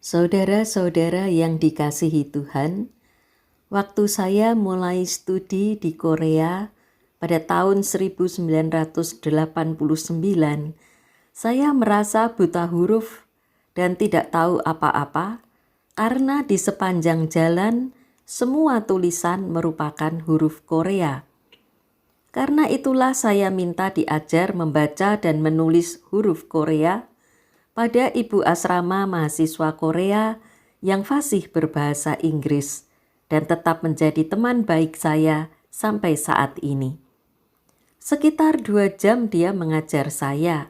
Saudara-saudara yang dikasihi Tuhan, waktu saya mulai studi di Korea pada tahun 1989, saya merasa buta huruf dan tidak tahu apa-apa karena di sepanjang jalan semua tulisan merupakan huruf Korea. Karena itulah saya minta diajar membaca dan menulis huruf Korea pada ibu asrama mahasiswa Korea yang fasih berbahasa Inggris dan tetap menjadi teman baik saya sampai saat ini. Sekitar 2 jam dia mengajar saya.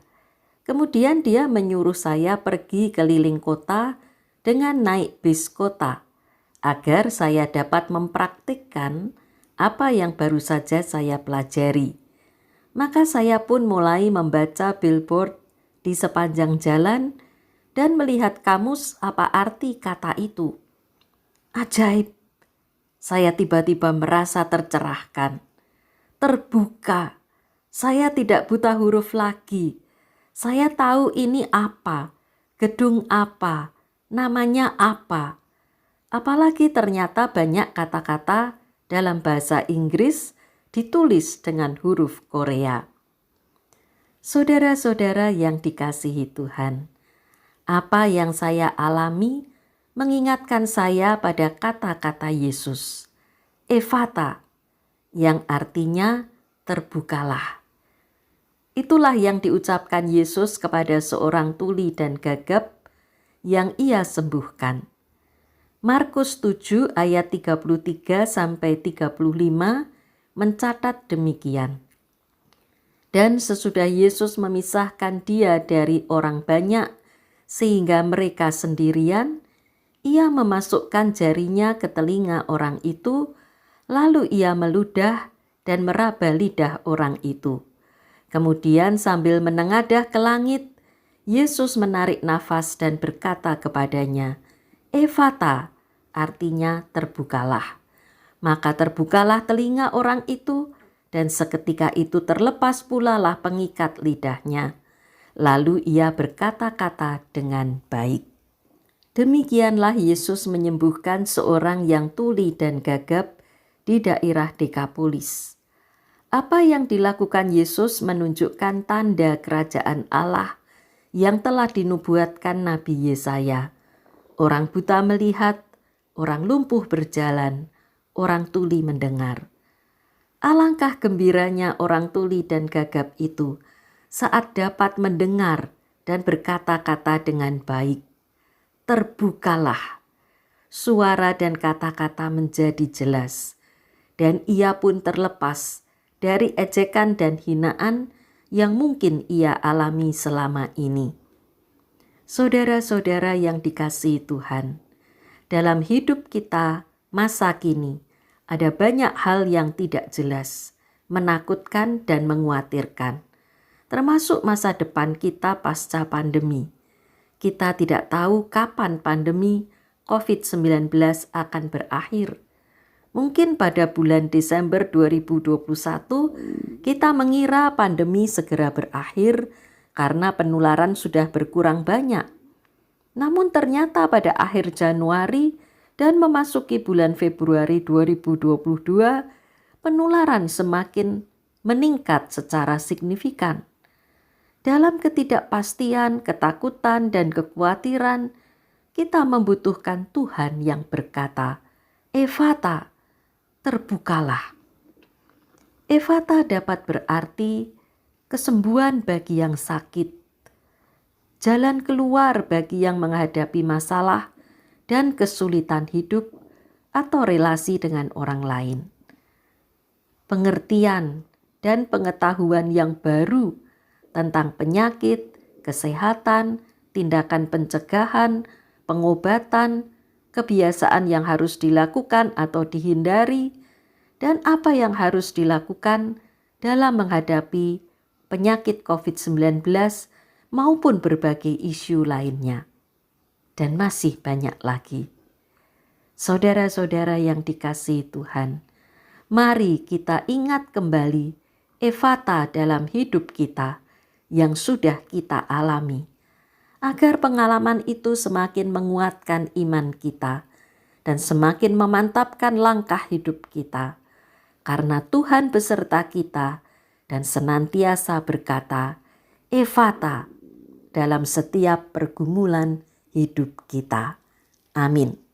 Kemudian dia menyuruh saya pergi keliling kota dengan naik bis kota agar saya dapat mempraktikkan apa yang baru saja saya pelajari. Maka saya pun mulai membaca billboard di sepanjang jalan dan melihat kamus apa arti kata itu. Ajaib, saya tiba-tiba merasa tercerahkan, terbuka. Saya tidak buta huruf lagi. Saya tahu ini apa, gedung apa, namanya apa. Apalagi ternyata banyak kata-kata dalam bahasa Inggris ditulis dengan huruf Korea. Saudara-saudara yang dikasihi Tuhan, apa yang saya alami mengingatkan saya pada kata-kata Yesus, Ephata, yang artinya terbukalah. Itulah yang diucapkan Yesus kepada seorang tuli dan gagap yang ia sembuhkan. Markus 7 ayat 33 sampai 35 mencatat demikian. Dan sesudah Yesus memisahkan dia dari orang banyak sehingga mereka sendirian, ia memasukkan jarinya ke telinga orang itu, lalu ia meludah dan meraba lidah orang itu. Kemudian sambil menengadah ke langit, Yesus menarik nafas dan berkata kepadanya, Ephata, artinya terbukalah. Maka terbukalah telinga orang itu, dan seketika itu terlepas pula lah pengikat lidahnya. Lalu ia berkata-kata dengan baik. Demikianlah Yesus menyembuhkan seorang yang tuli dan gagap di daerah Dekapolis. Apa yang dilakukan Yesus menunjukkan tanda kerajaan Allah yang telah dinubuatkan Nabi Yesaya. Orang buta melihat, orang lumpuh berjalan, orang tuli mendengar. Alangkah gembiranya orang tuli dan gagap itu saat dapat mendengar dan berkata-kata dengan baik. Terbukalah. Suara dan kata-kata menjadi jelas, dan ia pun terlepas dari ejekan dan hinaan yang mungkin ia alami selama ini. Saudara-saudara yang dikasihi Tuhan, dalam hidup kita masa kini, ada banyak hal yang tidak jelas, menakutkan dan mengkhawatirkan, termasuk masa depan kita pasca pandemi. Kita tidak tahu kapan pandemi COVID-19 akan berakhir. Mungkin pada bulan Desember 2021, kita mengira pandemi segera berakhir karena penularan sudah berkurang banyak. Namun ternyata pada akhir Januari dan memasuki bulan Februari 2022, penularan semakin meningkat secara signifikan. Dalam ketidakpastian, ketakutan, dan kekhawatiran, kita membutuhkan Tuhan yang berkata, Ephata, terbukalah. Ephata dapat berarti kesembuhan bagi yang sakit, jalan keluar bagi yang menghadapi masalah dan kesulitan hidup atau relasi dengan orang lain. Pengertian dan pengetahuan yang baru tentang penyakit, kesehatan, tindakan pencegahan, pengobatan, kebiasaan yang harus dilakukan atau dihindari, dan apa yang harus dilakukan dalam menghadapi penyakit COVID-19 maupun berbagai isu lainnya. Dan masih banyak lagi. Saudara-saudara yang dikasihi Tuhan, mari kita ingat kembali Ephata dalam hidup kita yang sudah kita alami. agar pengalaman itu semakin menguatkan iman kita dan semakin memantapkan langkah hidup kita. Karena Tuhan beserta kita dan senantiasa berkata, Efata, dalam setiap pergumulan hidup kita. Amin.